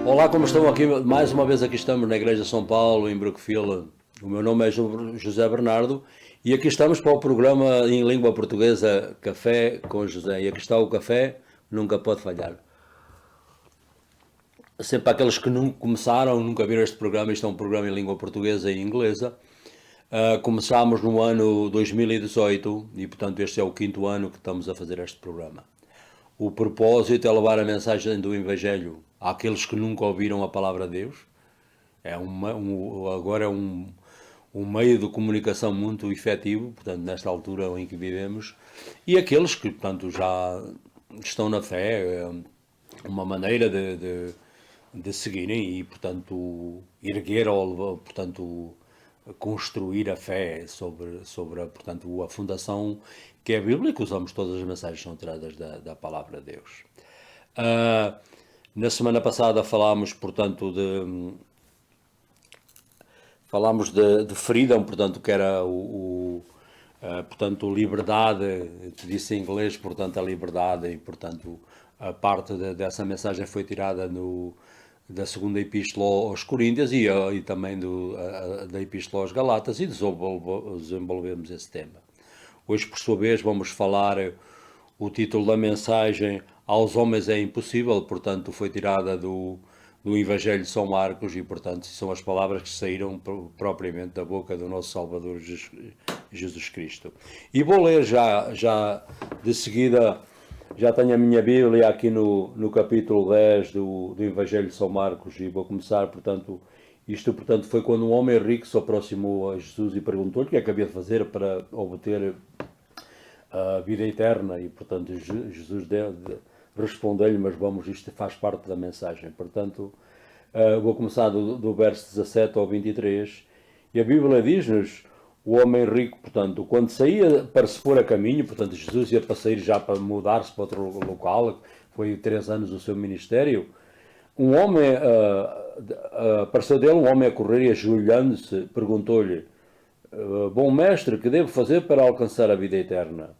Olá, como estão aqui? Mais uma vez aqui estamos na Igreja de São Paulo, em Brookfield. O meu nome é José Bernardo e aqui estamos para o programa em língua portuguesa Café com José. E aqui está o café, nunca pode falhar. Sempre para aqueles que não começaram, nunca viram este programa, isto é um programa em língua portuguesa e inglesa. Começámos no ano 2018 e, portanto, este é o quinto ano que estamos a fazer este programa. O propósito é levar a mensagem do Evangelho àqueles que nunca ouviram a palavra de Deus. Agora é um meio de comunicação muito efetivo, portanto, nesta altura em que vivemos, e aqueles que, portanto, já estão na fé, uma maneira de seguirem e, portanto, erguer ou, portanto, construir a fé sobre portanto, a fundação que é a Bíblia, que usamos todas as mensagens que são tiradas da palavra de Deus. Uh, Na semana passada falámos de freedom, portanto, que era portanto, liberdade, disse em inglês, portanto, a liberdade, e, portanto, a parte dessa mensagem foi tirada da segunda epístola aos Coríntios e também da epístola aos Galatas, e desenvolvemos esse tema. Hoje, por sua vez, vamos falar o título da mensagem Aos Homens é Impossível, portanto, foi tirada do Evangelho de São Marcos e, portanto, são as palavras que saíram propriamente da boca do nosso Salvador Jesus Cristo. E vou ler já de seguida, já tenho a minha Bíblia aqui no capítulo 10 do Evangelho de São Marcos e vou começar, portanto, isto, portanto, foi quando um homem rico se aproximou a Jesus e perguntou-lhe o que é que havia de fazer para obter a vida eterna e, portanto, Jesus respondeu-lhe, mas vamos, isto faz parte da mensagem. Portanto, vou começar do verso 17 ao 23, e a Bíblia diz-nos, o homem rico, portanto, quando saía para se pôr a caminho, portanto, Jesus ia para sair já para mudar-se para outro local, foi 3 anos do seu ministério, um homem, apareceu dele um homem a correr e ajoelhando-se, perguntou-lhe, bom mestre, que devo fazer para alcançar a vida eterna?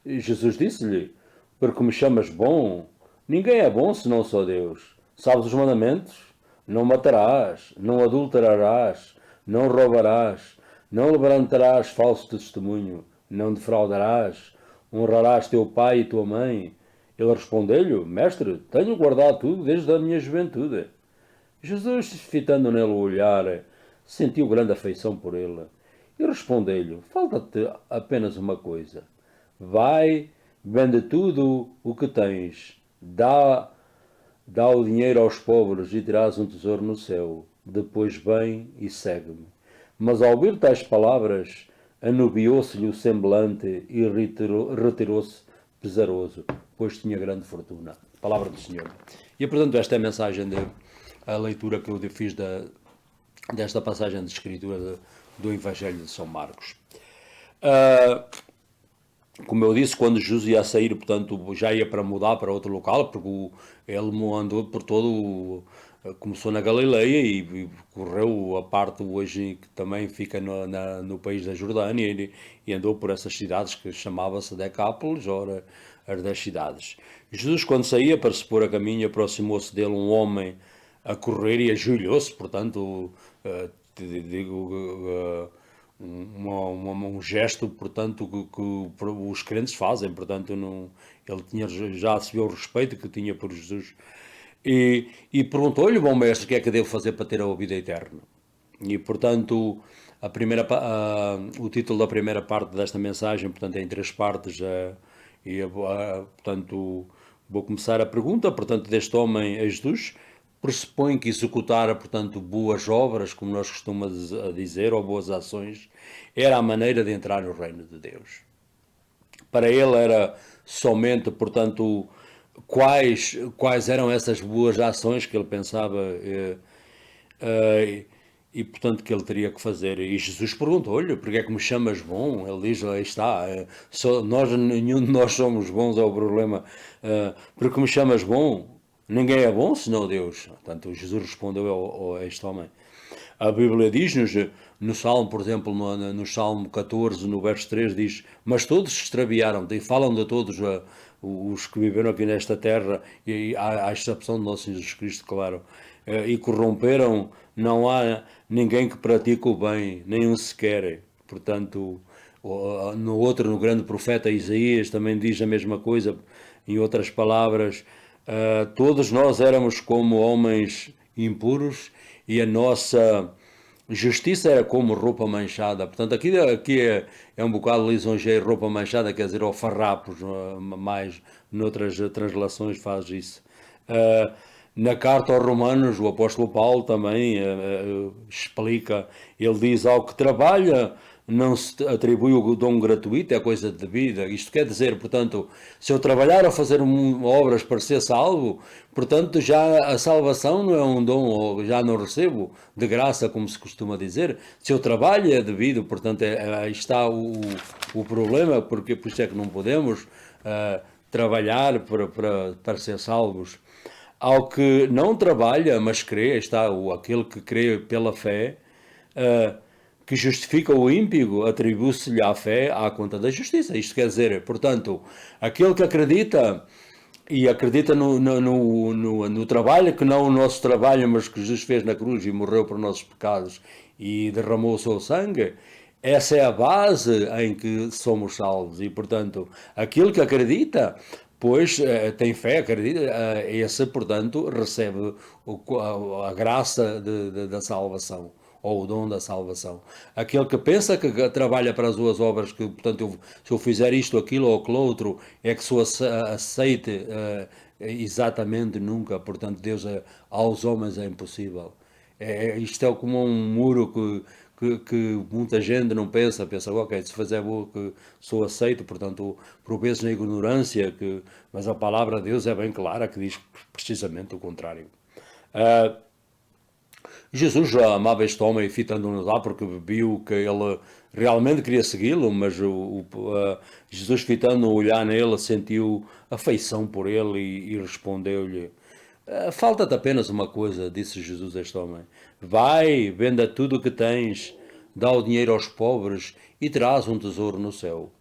E Jesus disse-lhe, porque me chamas bom? Ninguém é bom senão só Deus. Sabes os mandamentos? Não matarás, não adulterarás, não roubarás, não levantarás falso testemunho, não defraudarás, honrarás teu pai e tua mãe. Ele respondeu-lhe, mestre, tenho guardado tudo desde a minha juventude. Jesus, fitando nele o olhar, sentiu grande afeição por ele e respondeu-lhe, falta-te apenas uma coisa. Vai, vende tudo o que tens, dá o dinheiro aos pobres e terás um tesouro no céu. Depois vem e segue-me. Mas ao ouvir tais palavras, anubiou-se-lhe o semblante e retirou-se pesaroso, pois tinha grande fortuna. Palavra do Senhor. E, portanto, esta é a mensagem, a leitura que eu fiz desta passagem de escritura do Evangelho de São Marcos. Como eu disse, quando Jesus ia sair, portanto, já ia para mudar para outro local, porque ele andou por todo, começou na Galileia e correu a parte hoje que também fica no país da Jordânia e andou por essas cidades que chamava-se Decápolis, ora, as 10 cidades. Jesus, quando saía para se pôr a caminho, aproximou-se dele um homem a correr e ajoelhou-se, portanto, digo, um gesto, portanto, que os crentes fazem, portanto, não, ele já recebeu o respeito que tinha por Jesus e perguntou-lhe, bom mestre, o que é que devo fazer para ter a vida eterna? E, portanto, o título da primeira parte desta mensagem, portanto, é em 3 partes, portanto, vou começar a pergunta, portanto, deste homem a Jesus, pressupõe que executara, portanto, boas obras, como nós costumamos dizer, ou boas ações, era a maneira de entrar no reino de Deus. Para ele era somente, portanto, quais eram essas boas ações que ele pensava e, portanto, que ele teria que fazer. E Jesus perguntou-lhe, porque é que me chamas bom? Ele diz, aí está, nenhum de nós somos bons, é o problema. Porque me chamas bom? Ninguém é bom senão Deus. Portanto, Jesus respondeu a este homem. A Bíblia diz-nos, no Salmo, por exemplo, no Salmo 14, no verso 3, diz: Mas todos se extraviaram, e falam de todos os que viveram aqui nesta terra, e à exceção de nosso Jesus Cristo, claro, e corromperam, não há ninguém que pratique o bem, nem um sequer. Portanto, no grande profeta Isaías também diz a mesma coisa, em outras palavras, todos nós éramos como homens impuros e a nossa justiça era como roupa manchada. Portanto, aqui é um bocado lisonjeiro, roupa manchada, quer dizer, ou farrapos, mais noutras translações faz isso. Na carta aos Romanos, o apóstolo Paulo também explica, ele diz: ao que trabalha não se atribui o dom gratuito, é coisa de vida. Isto quer dizer, portanto, se eu trabalhar a fazer obras para ser salvo, portanto, já a salvação não é um dom, ou já não recebo de graça, como se costuma dizer. Se eu trabalho é devido, portanto, aí está o problema, porque por isso é que não podemos trabalhar para ser salvos. Ao que não trabalha, mas crê, está aquele que crê pela fé, que justifica o ímpio, atribui-se-lhe a fé à conta da justiça. Isto quer dizer, portanto, aquele que acredita e acredita no trabalho, que não o nosso trabalho, mas que Jesus fez na cruz e morreu por nossos pecados e derramou o seu sangue, essa é a base em que somos salvos. E, portanto, aquele que acredita, pois tem fé, acredita, esse, portanto, recebe a graça da salvação, ou o dom da salvação. Aquele que pensa que trabalha para as suas obras, que, portanto, se eu fizer isto, aquilo ou aquilo outro, é que sou aceite exatamente nunca. Portanto, Deus aos homens é impossível. Isto é como um muro que muita gente não pensa, ok, se fazer boa que sou aceito, portanto, por vezes na ignorância, mas a palavra de Deus é bem clara, que diz precisamente o contrário. Jesus já amava este homem fitando-no lá porque viu que ele realmente queria segui-lo, mas Jesus, fitando o olhar nele, sentiu afeição por ele e respondeu-lhe: falta-te apenas uma coisa, disse Jesus a este homem. Vai, venda tudo o que tens, dá o dinheiro aos pobres e terás um tesouro no céu.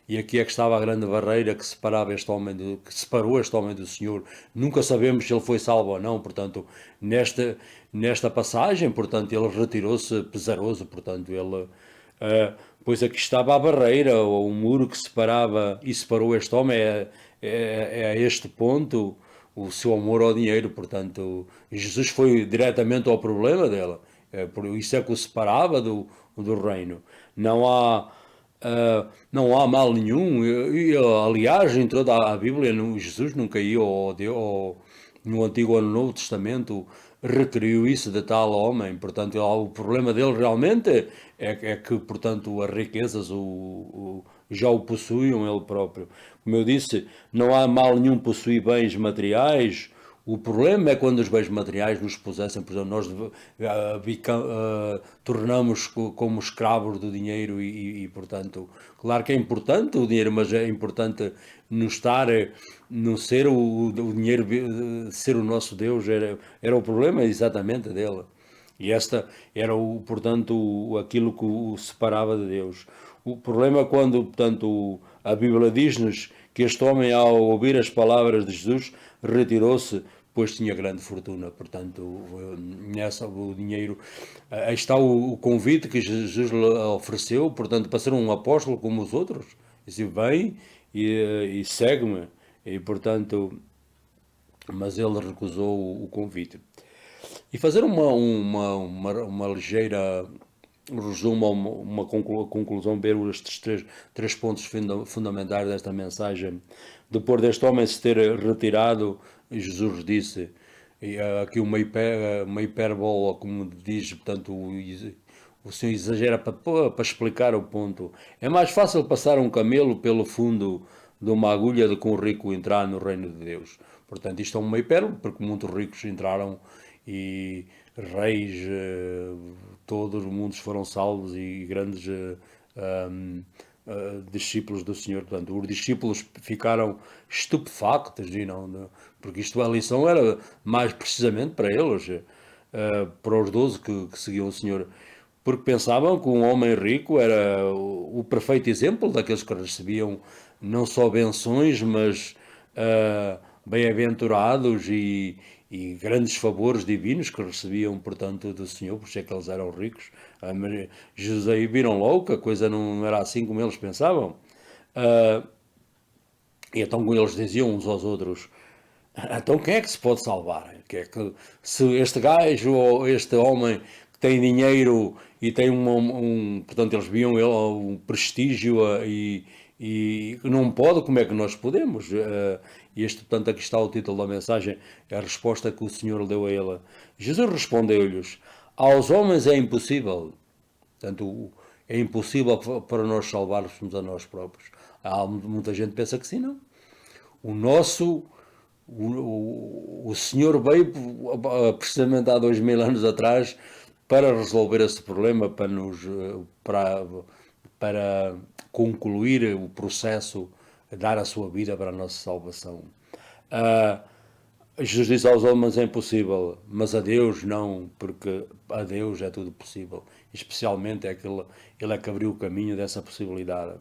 E aqui é que estava a grande barreira que separava que separou este homem do Senhor. Nunca sabemos se ele foi salvo ou não. Portanto, nesta passagem, portanto, ele retirou-se pesaroso. Portanto, pois aqui estava a barreira, ou o muro que separava e separou este homem. É a este ponto o seu amor ao dinheiro. Portanto, Jesus foi diretamente ao problema dela. Por isso é que o separava do reino. Não há mal nenhum. Aliás, em toda a Bíblia, Jesus nunca ia no Antigo ou no Novo Testamento requeriu isso de tal homem. Portanto, o problema dele realmente é que, portanto, as riquezas já o possuíam ele próprio. Como eu disse, não há mal nenhum possuir bens materiais. O problema é quando os bens materiais nos possessem, por exemplo, nós tornamos como escravos do dinheiro portanto, claro que é importante o dinheiro, mas é importante não estar, não ser o dinheiro, ser o nosso Deus, era o problema exatamente dele. E esta era, portanto, aquilo que o separava de Deus. O problema é quando, portanto, a Bíblia diz-nos que este homem, ao ouvir as palavras de Jesus, retirou-se, pois tinha grande fortuna. Portanto, o dinheiro. Aí está o convite que Jesus lhe ofereceu, portanto, para ser um apóstolo como os outros. Disse: vem e segue-me. E, portanto, mas ele recusou o convite. E fazer uma ligeira resumo, uma conclusão, ver estes três pontos fundamentais desta mensagem. Depois deste homem se ter retirado, Jesus disse, aqui uma hipérbole, como diz, portanto, o Senhor exagera para explicar o ponto. É mais fácil passar um camelo pelo fundo de uma agulha do que um rico entrar no reino de Deus. Portanto, isto é uma hipérbole, porque muitos ricos entraram e reis, todos os mundos foram salvos e grandes discípulos do Senhor. Portanto, os discípulos ficaram estupefactos, porque isto a lição era mais precisamente para eles. para os 12 que seguiam o Senhor, porque pensavam que um homem rico era o perfeito exemplo daqueles que recebiam não só benções, mas bem-aventurados e grandes favores divinos que recebiam, portanto, do Senhor, por isso é que eles eram ricos. Mas Jesus aí viram logo que a coisa não era assim como eles pensavam. Ah, e então eles diziam uns aos outros: então quem é que se pode salvar? Que é que, se este gajo ou este homem que tem dinheiro e tem portanto eles viam ele um prestígio e não pode, como é que nós podemos? E este, portanto, aqui está o título da mensagem, é a resposta que o Senhor deu a ele. Jesus respondeu-lhes: aos homens é impossível, portanto, é impossível para nós salvarmos a nós próprios. Muita gente pensa que sim, não. O nosso o Senhor veio precisamente há 2000 anos atrás para resolver esse problema, para concluir o processo, dar a sua vida para a nossa salvação. Uh, Jesus disse aos homens é impossível, mas a Deus não, porque a Deus é tudo possível. Especialmente é que ele é que abriu o caminho dessa possibilidade.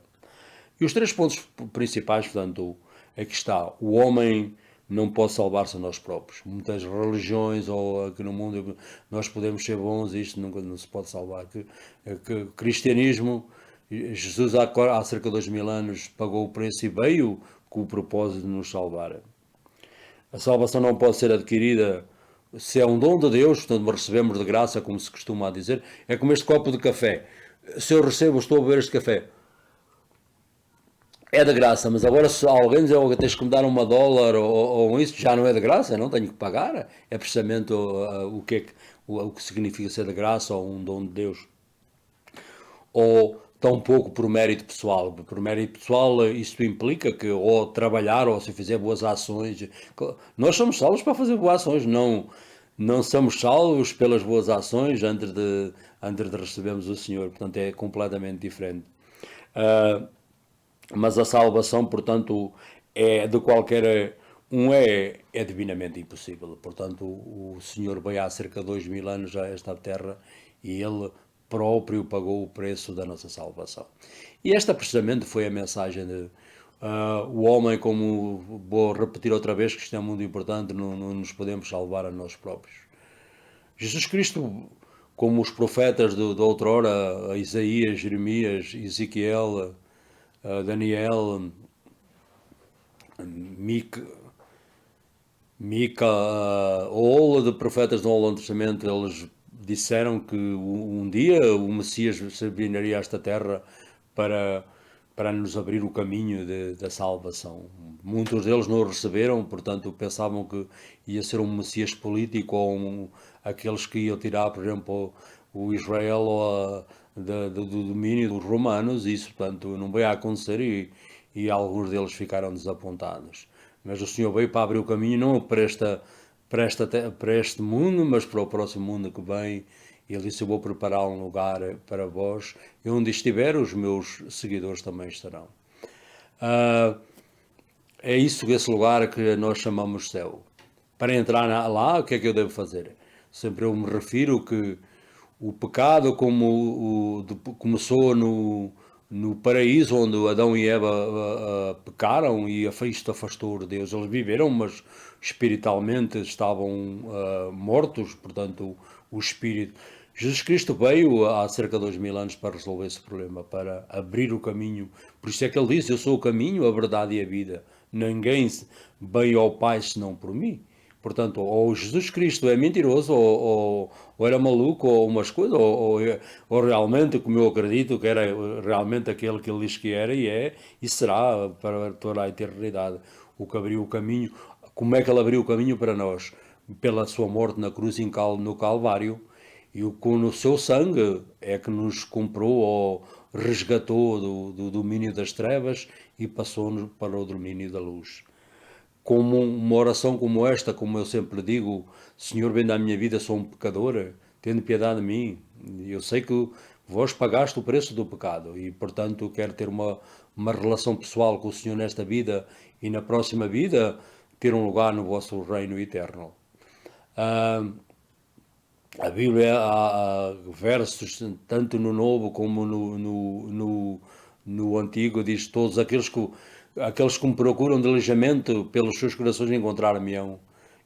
E os três pontos principais, portanto, aqui está. O homem não pode salvar-se a nós próprios. Muitas religiões, ou aqui no mundo, nós podemos ser bons, isto nunca não se pode salvar. Que o cristianismo, Jesus há cerca de 2000 anos pagou o preço e veio com o propósito de nos salvar. A salvação não pode ser adquirida se é um dom de Deus, portanto recebemos de graça, como se costuma dizer. É como este copo de café. Se eu recebo, estou a beber este café, é de graça, mas agora se alguém diz que tens que me dar $1 ou isso, já não é de graça, não tenho que pagar. É precisamente o que significa ser de graça ou um dom de Deus. Ou tão pouco por mérito pessoal. Por mérito pessoal, isto implica que ou trabalhar ou se fizer boas ações. Nós somos salvos para fazer boas ações, não somos salvos pelas boas ações antes de recebermos o Senhor. Portanto, é completamente diferente. Mas a salvação, portanto, é de qualquer é divinamente impossível. Portanto, o Senhor veio há cerca de 2000 anos a esta terra e Ele próprio pagou o preço da nossa salvação. E esta precisamente foi a mensagem de o homem, como vou repetir outra vez, que isto é muito importante, não nos podemos salvar a nós próprios. Jesus Cristo, como os profetas de outrora, Isaías, Jeremias, Ezequiel, Daniel, Mica, ou de profetas do Novo Testamento, eles disseram que um dia o Messias se viria a esta terra para, para nos abrir o caminho da salvação. Muitos deles não o receberam, portanto pensavam que ia ser um Messias político ou aqueles que iam tirar, por exemplo, o Israel do domínio dos romanos. Isso, portanto, não veio a acontecer e alguns deles ficaram desapontados. Mas o Senhor veio para abrir o caminho não para este mundo, mas para o próximo mundo que vem. E Ele disse: eu vou preparar um lugar para vós, e onde estiver, os meus seguidores também estarão. É isso, esse lugar que nós chamamos céu. Para entrar lá, o que é que eu devo fazer? Sempre eu me refiro que o pecado, como começou no paraíso, onde Adão e Eva pecaram e isto afastou de Deus. Eles viveram, mas espiritualmente estavam mortos, portanto, o espírito. Jesus Cristo veio há cerca de 2000 anos para resolver esse problema, para abrir o caminho. Por isso é que ele disse: eu sou o caminho, a verdade e a vida. Ninguém veio ao Pai senão por mim. Portanto, ou Jesus Cristo é mentiroso, ou era maluco, ou umas coisas, ou realmente, como eu acredito, que era realmente aquele que ele diz que era e é, e será para toda a eternidade. O que abriu o caminho. Como é que ele abriu o caminho para nós? Pela sua morte na cruz no Calvário. E com o seu sangue é que nos comprou ou resgatou do domínio das trevas e passou-nos para o domínio da luz. Como uma oração como esta, como eu sempre digo: Senhor, vem da minha vida, sou um pecador, tende piedade de mim. Eu sei que vós pagaste o preço do pecado e, portanto, quero ter uma relação pessoal com o Senhor nesta vida e na próxima vida ter um lugar no vosso reino eterno. A Bíblia há versos, tanto no Novo como no Antigo, diz todos aqueles que me procuram diligente pelos seus corações encontrar-me-ão.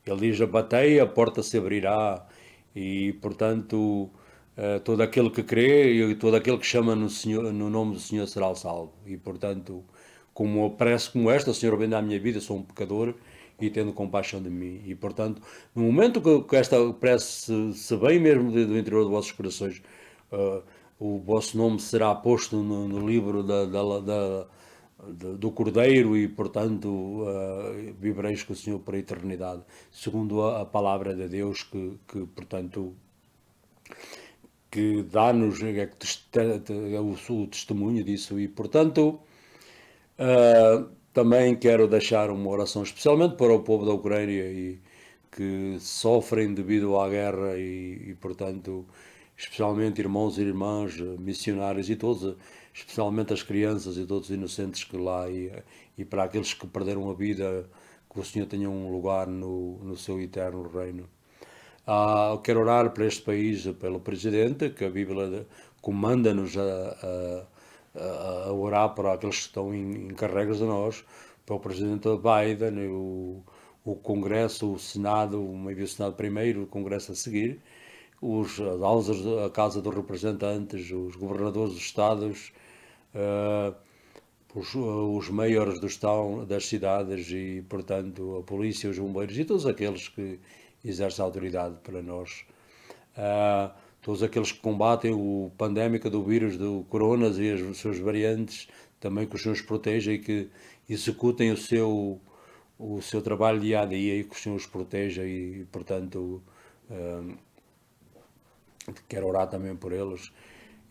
Ele diz, batei, a porta se abrirá, e portanto todo aquele que crê e todo aquele que chama no, Senhor, no nome do Senhor será salvo. E portanto, como prece como esta, Senhor, vem à minha vida, sou um pecador, e tendo compaixão de mim. E, portanto, no momento que esta prece se vem mesmo do interior dos vossos corações, o vosso nome será posto no livro do Cordeiro e, portanto, vivereis com o Senhor por a eternidade, segundo a palavra de Deus portanto, que dá-nos o testemunho disso. E, portanto, também quero deixar uma oração especialmente para o povo da Ucrânia e que sofrem devido à guerra portanto, especialmente irmãos e irmãs, missionários e todos, especialmente as crianças e todos os inocentes que lá e para aqueles que perderam a vida, que o Senhor tenha um lugar no seu eterno reino. Quero orar para este país, pelo Presidente, que a Bíblia comanda-nos a orar para aqueles que estão encarregues de nós, para o Presidente Biden, o Congresso, o Senado, meio o Senado primeiro, o Congresso a seguir, a Casa dos Representantes, os governadores dos Estados, os maiores das cidades e, portanto, a polícia, os bombeiros e todos aqueles que exercem autoridade para nós. Todos aqueles que combatem o pandémica do vírus do coronas e as suas variantes, também que os Senhor os proteja e que executem o seu trabalho dia a dia e que o Senhor os proteja e, portanto, quero orar também por eles.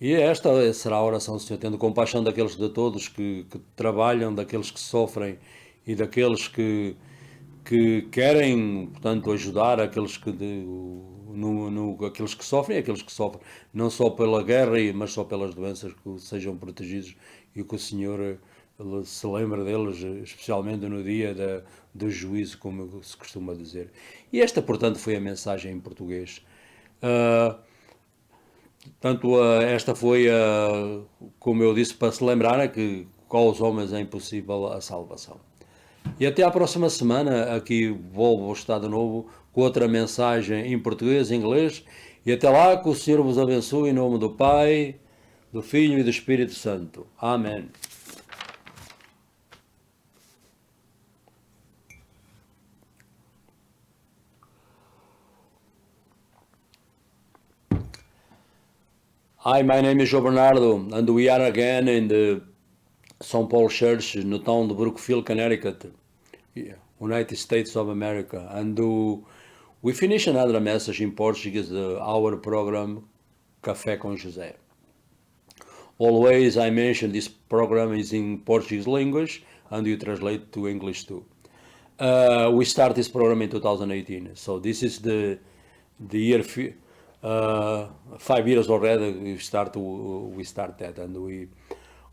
E esta será a oração do Senhor, tendo compaixão daqueles de todos que trabalham, daqueles que sofrem e daqueles que querem, portanto, ajudar aqueles aqueles que sofrem, não só pela guerra, mas só pelas doenças, que sejam protegidos e que o Senhor se lembre deles, especialmente no dia do juízo, como se costuma dizer. E esta, portanto, foi a mensagem em português. Portanto, esta foi, como eu disse, para se lembrar que com os homens é impossível a salvação. E até à próxima semana, aqui vou estar de novo com outra mensagem em português e inglês. E até lá, que o Senhor vos abençoe em nome do Pai, do Filho e do Espírito Santo. Amém. Hi, my name is João Bernardo, and we are again in the St. Paul Church in the town of Brookfield, Connecticut, United States of America. And we finish another message in Portuguese, our program Café com José. Always I mention this program is in Portuguese language and you translate to English too. We start this program in 2018, so this is the year 5 years already. We start that, and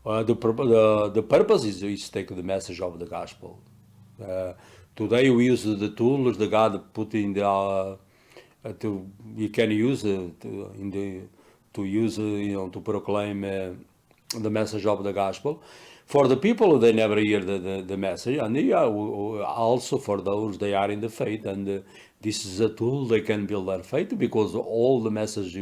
the purpose is to take the message of the gospel. Today we use the tools that God put in you can use to proclaim the message of the gospel. For the people, they never hear the message, and also for those they are in the faith, and this is a tool they can build their faith, because all the message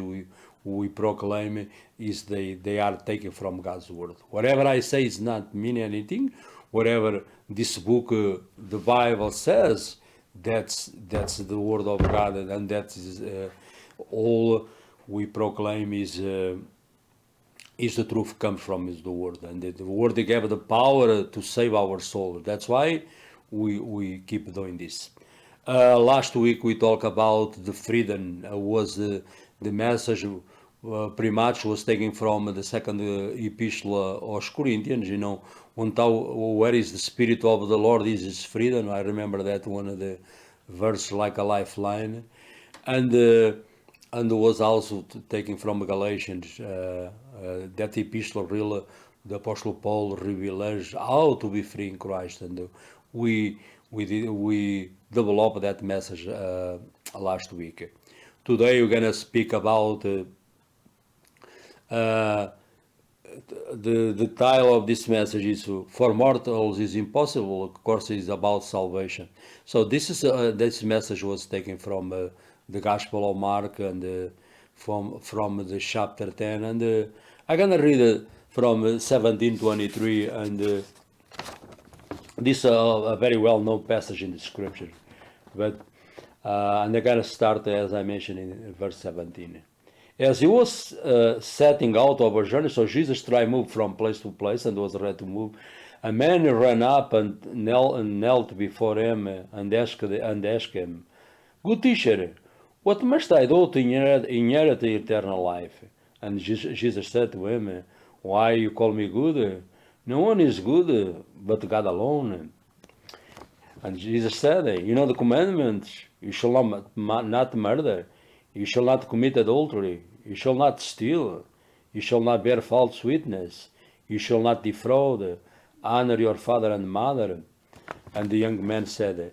we proclaim is they are taken from God's word. Whatever I say is not mean anything. Whatever this book, the Bible says, that's the word of God, and that is all we proclaim is the truth comes from the word, and the word gave the power to save our soul. That's why we keep doing this. Last week we talked about the freedom. Was the message pretty much was taken from the second epistle of Corinthians. Where is the Spirit of the Lord is freedom. I remember that one of the verse like a lifeline, and was also taken from Galatians. That epistle really, the Apostle Paul reveals how to be free in Christ, and we developed that message last week. today we're gonna speak about uh, the title of this message is "For Mortals is Impossible." Of course, it's about salvation. So this message was taken from the Gospel of Mark and from the chapter 10, and I'm gonna read it from 17:23, and this a very well-known passage in the Scripture, but and I'm gonna start as I mentioned in verse 17. As he was setting out of a journey, so Jesus tried to move from place to place and was ready to move. A man ran up and knelt before him and asked him, "Good teacher, what must I do to inherit eternal life?" And Jesus said to him, "Why you call me good? No one is good but God alone." And Jesus said, "You know the commandments: you shall not murder, you shall not commit adultery, you shall not steal, you shall not bear false witness, you shall not defraud, honor your father and mother." And the young man said,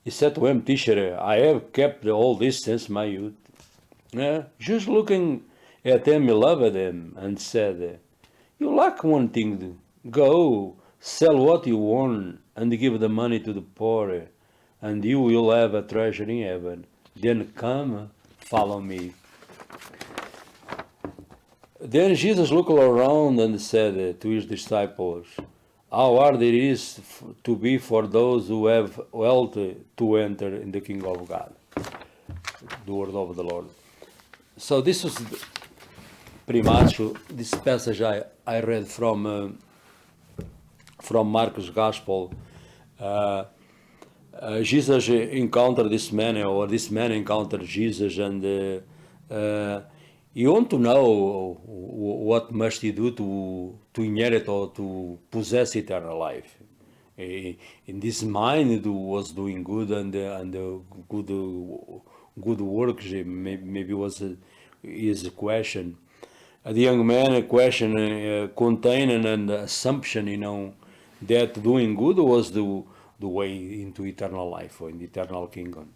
he said to him, "Teacher, I have kept all this since my youth." Just looking at him, he loved him and said, "You lack one thing. Go, sell what you own and give the money to the poor, and you will have a treasure in heaven. Then come, follow me." Then Jesus looked around and said to his disciples, "How hard it is to be for those who have wealth to enter in the kingdom of God." The word of the Lord. So this was pretty much this passage I read from Mark's Gospel. Jesus encountered this man, or this man encountered Jesus, and you want to know what must he do to inherit or to possess eternal life. In this mind was doing good and good works. Maybe was his question. The young man question contained an assumption, that doing good was the way into eternal life or in the eternal kingdom.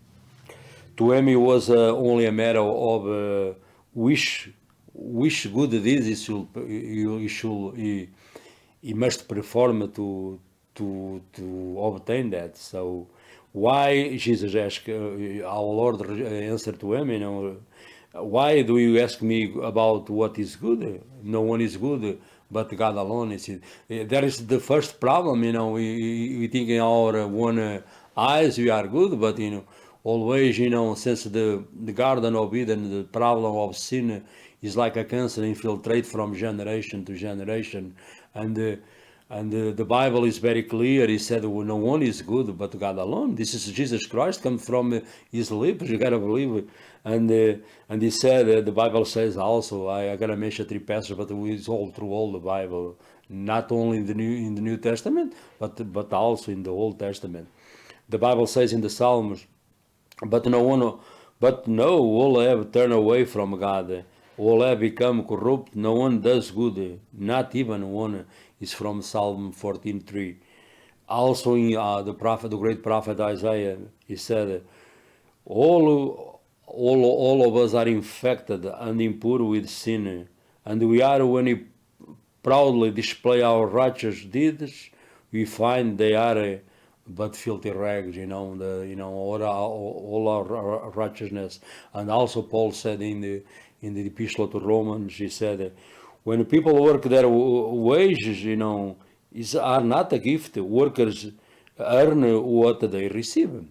To him, it was only a matter of which good deeds he must perform to obtain that. So why Jesus asked, our Lord answered to him, "Why do you ask me about what is good? No one is good but God alone." That is the first problem. We think in our own eyes we are good, but always, since the Garden of Eden, the problem of sin is like a cancer infiltrate from generation to generation, and the Bible is very clear. He said, well, no one is good but God alone. This is Jesus Christ come from his lips. You gotta believe it. And he said, the Bible says also, I gotta mention 3 passages, but it's all through all the Bible, not only in the New Testament, but also in the Old Testament. The Bible says in the Psalms, but all have turned away from God. All have become corrupt. No one does good, not even one. Is from Psalm 14:3. Also in the great prophet Isaiah, he said, all of us are infected and impure with sin, and we are, when we proudly display our righteous deeds, we find they are but filthy rags, all our righteousness. And also Paul said in the Epistle to Romans, he said, when people work their wages, are not a gift. Workers earn what they receive.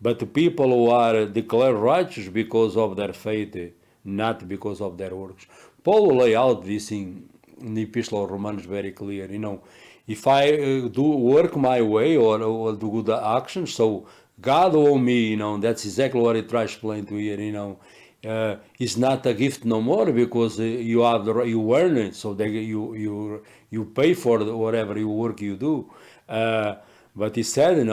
But the people who are declared righteous because of their faith, not because of their works. Paul will lay out this in the Epistle of Romans very clear. If I do work my way or do good actions, so God owe me, that's exactly what he tries to explain to here, it's not a gift no more because you earn it, so you pay for whatever work you do. But he said,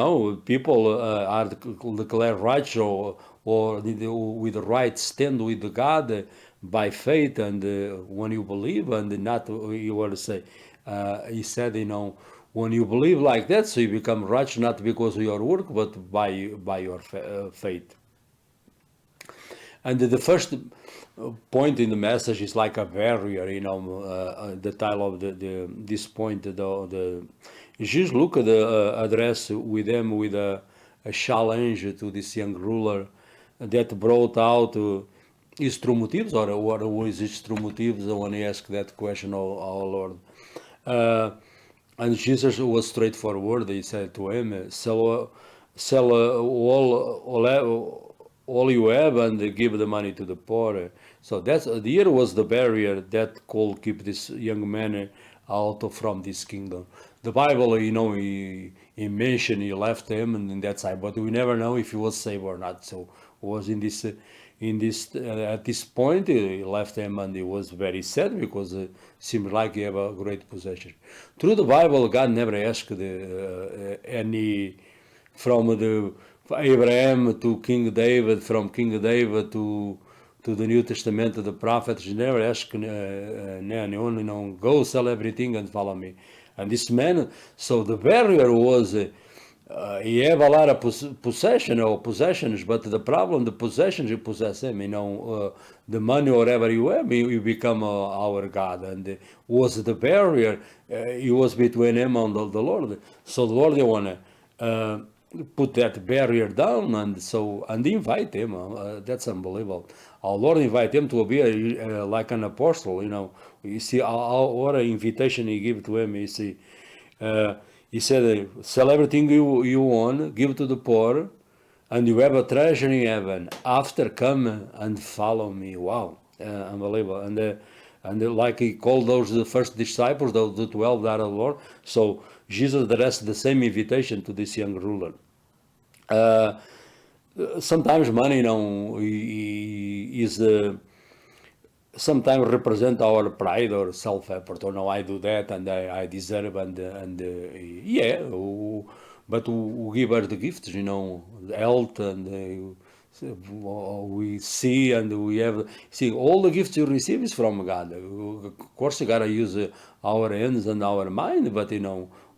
people are declared righteous or with the right stand with God by faith, and when you believe, and not you want to say. He said, when you believe like that, so you become righteous not because of your work, but by your faith. And the first point in the message is like a barrier, the title of this point, the Jesus look at the address with them with a challenge to this young ruler that brought out his true motives, or what was his true motives when he asked that question, our Lord. And Jesus was straightforward. He said to him, sell all you have and give the money to the poor. So that's here was the barrier that could keep this young man out from this kingdom. The Bible, he mentioned he left him and that side, but we never know if he was saved or not. So was at this point he left him and he was very sad because it seemed like he had a great possession. Through the Bible, God never asked any from the Abraham to King David, from King David to the New Testament, to the prophets. He never asked anyone, go sell everything and follow me. And this man, so the barrier was he have a lot of possessions, but the problem, the possessions you possess him, the money or whatever you have, you become our God. And was the barrier, it was between him and the Lord. So the Lord, they want to put that barrier down and invite him. That's unbelievable. Our Lord invite him to be like an apostle. You see what an invitation he gave to him. You see, he said, "Sell everything you own, give to the poor, and you have a treasure in heaven. After, come and follow me." Wow, unbelievable. And like he called those the first disciples, the 12 that are the Lord. So Jesus addressed the same invitation to this young ruler. Sometimes money, is sometimes represent our pride or self-effort. Or no, I do that and I deserve yeah, but we give her the gifts, health and. We see and we have all the gifts you receive is from God. Of course, you gotta use our hands and our mind, but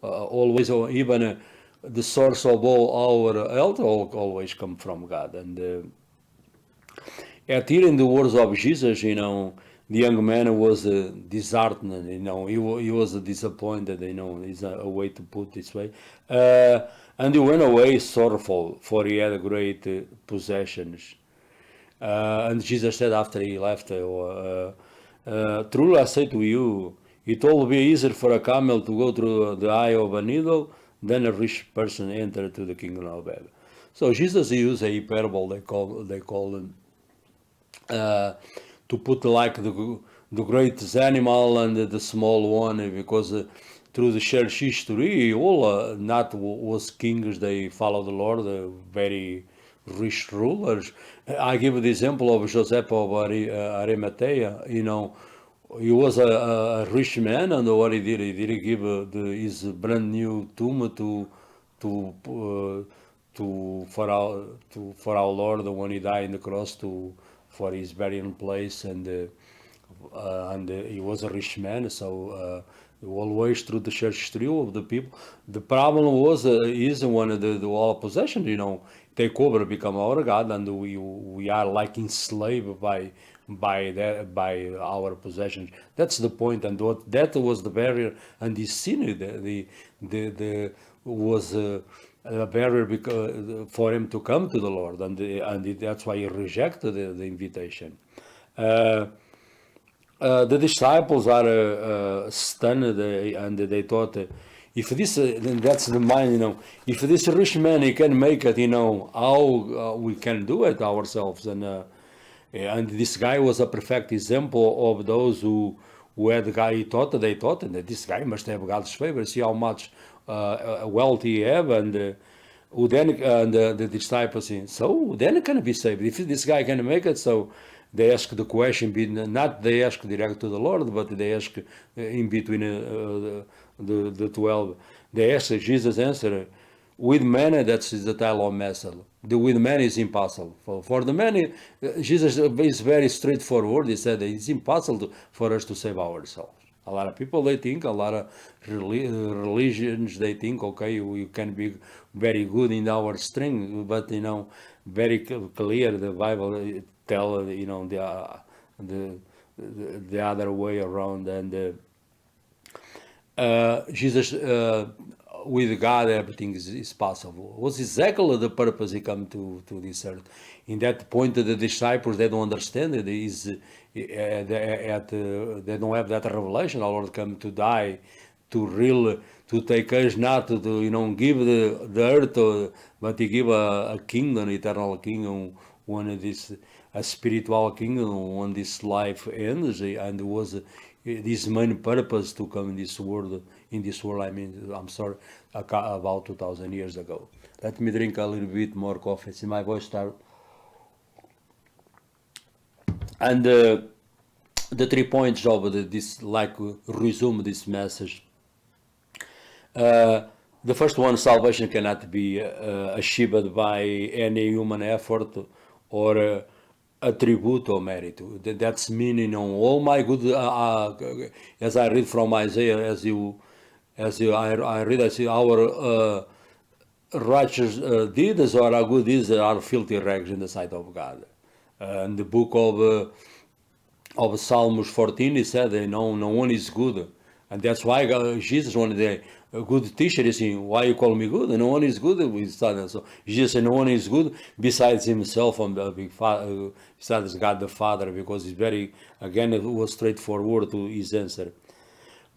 always, even the source of all our health always come from God. And at here in the words of Jesus, the young man was disheartened. He was disappointed. Is a way to put this way. And he went away sorrowful, for he had great possessions. And Jesus said after he left, truly I say to you, it will be easier for a camel to go through the eye of a needle than a rich person enter to the kingdom of heaven. So Jesus used a parable, they call it, to put like the greatest animal and the small one, because through the church history, all not was kings, they follow the Lord, very rich rulers. I give the example of Joseph of Arimathea. He was a rich man, and what he did give his brand new tomb for our Lord when he died in the cross for his burial place, and he was a rich man, so always through the church history of the people. The problem was is when the all possession, take over, become our God, and we are like enslaved by our possessions. That's the point, and that was the barrier, and the sin the was a barrier for him to come to the Lord, and that's why he rejected the invitation. The disciples are stunned, and they thought, if this, that's the mind, if this rich man he can make it, how we can do it ourselves, and this guy was a perfect example of those who had the guy they thought, and this guy must have God's favor. See how much wealth he have, and who then the disciples say, so then it can be saved if this guy can make it. So they ask the question, not they ask direct to the Lord, but they ask in between the 12. They ask, Jesus answer, with man, that's the title of message. With man is impossible. For the man, Jesus is very straightforward. He said it's impossible for us to save ourselves. A lot of people, they think, a lot of religions, they think, okay, we can be very good in our strength, but very clear, the Bible tell the other way around. And Jesus, with God, everything is possible. Was exactly the purpose he come to this earth. In that point, the disciples, they don't understand it. They don't have that revelation. Our Lord come to die, to take us, not to give the earth, but he give a kingdom, eternal kingdom, when it is a spiritual kingdom, when this life ends, and was this main purpose to come in this world. I mean, I'm sorry, about 2,000 years ago. Let me drink a little bit more coffee. See my voice start. And the 3 points of this, like, resume this message. The first one, salvation cannot be achieved by any human effort or attribute or merit. That's meaning on all my good, as I read from Isaiah, I read, I see our righteous deeds or our good deeds are filthy rags in the sight of God. In the book of Psalms 14, he said, no one is good. And that's why Jesus, one of the good teacher, is saying, why you call me good? No one is good. So Jesus said, no one is good besides himself and besides God the Father, because it's very, again, it was straightforward to his answer.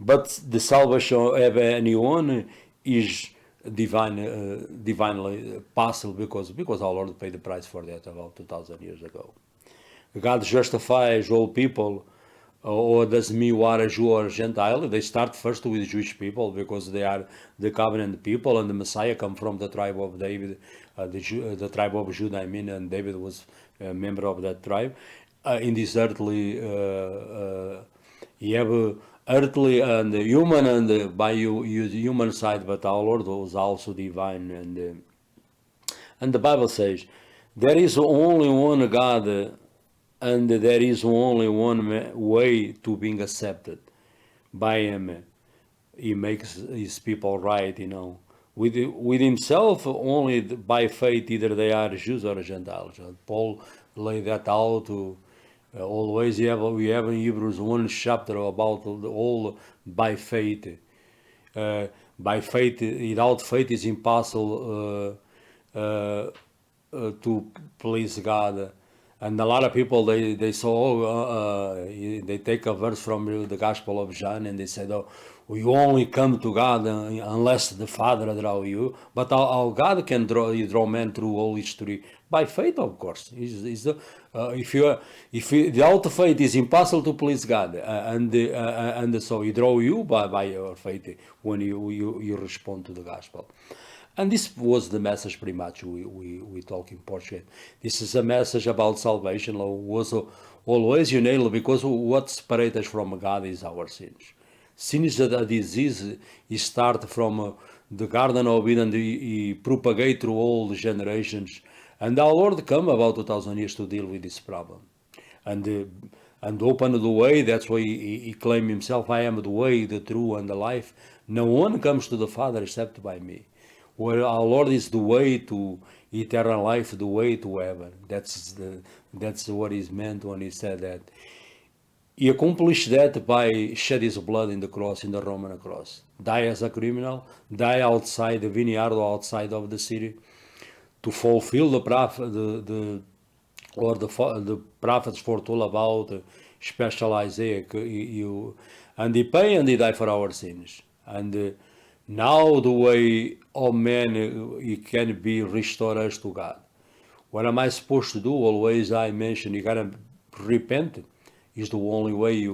But the salvation of anyone is divinely possible because our Lord paid the price for that about 2,000 years ago. God justifies all people, or does mean what a Jew or a Gentile. They start first with Jewish people because they are the covenant people, and the Messiah come from the tribe of David, the tribe of Judah, I mean, and David was a member of that tribe. In this earthly, you have earthly and human, and by you use human side, but our Lord was also divine. And the Bible says, there is only one God, and there is only one way to being accepted by him. He makes his people right, with himself, only by faith, either they are Jews or Gentiles. Paul laid that out. Always we have in Hebrews 1 chapter about all by faith. By faith, without faith, it's impossible to please God. And a lot of people, they take a verse from the Gospel of John, and they said, oh, you only come to God unless the Father draw you. But how God can draw man through all history? By faith, of course. Without faith, it's impossible to please God. And so he draw you by your faith when you respond to the Gospel. And this was the message pretty much we talk in Portuguese. This is a message about salvation. Was always because what separates us from God is our sins. Sin is a disease. It starts from the Garden of Eden. He propagate through all the generations. And our Lord come about 2,000 years to deal with this problem. And open the way. That's why he claimed himself, I am the way, the truth, and the life. No one comes to the Father except by me. Well, our Lord is the way to eternal life, the way to heaven. That's what is meant when he said that. He accomplished that by shed his blood in the cross, in the Roman cross. Die as a criminal, die outside the vineyard or outside of the city, to fulfill the prophets foretold about, special Isaiah. And he paid and he died for our sins. And now the way of man, he can be restored us to God. What am I supposed to do? Always I mention, you gotta repent. Is the only way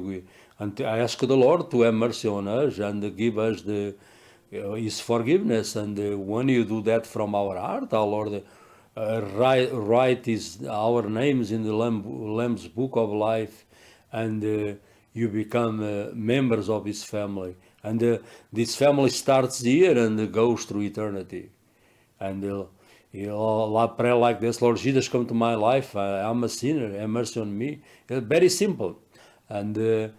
and I ask the Lord to have mercy on us and give us his forgiveness. And when you do that from our heart, our Lord write our names in the Lamb's book of life, and you become members of his family. And this family starts here and goes through eternity. And a prayer like this, Lord Jesus, come to my life. I'm a sinner. Have mercy on me. It's very simple. And you're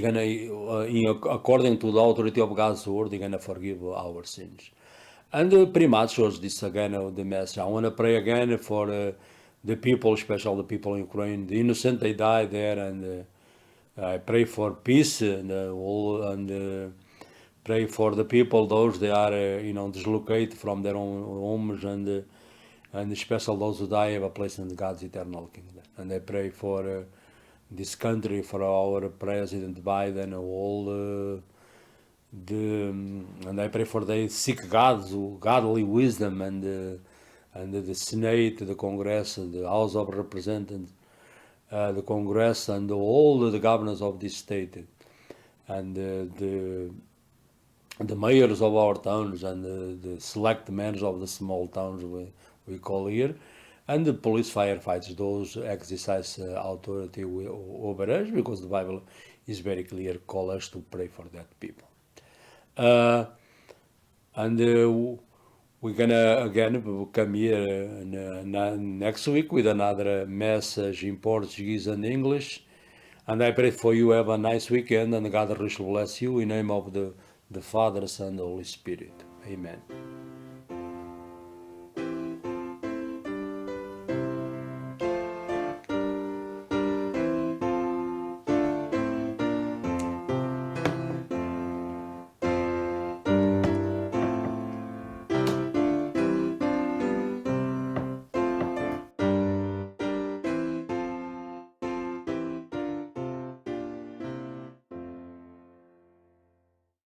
gonna, according to the authority of God's word, you're gonna forgive our sins. And pretty much was this again the message. I want to pray again for the people, especially the people in Ukraine, the innocent they died there, and I pray for peace and pray for the people, those they are dislocated from their own homes, and especially those who die have a place in God's eternal kingdom. And I pray for this country, for our President Biden, all and I pray for they seek godly wisdom, and the Senate, the Congress, the House of Representatives, the Congress, and all the governors of this state, and the mayors of our towns, and the select mayors of the small towns we call here, and the police firefighters, those exercise authority over us, because the Bible is very clear, call us to pray for that people. And we're gonna again come here next week with another message in Portuguese and English. And I pray for you have a nice weekend, and God richly bless you in the name of the Father, Son, and the Holy Spirit. Amen.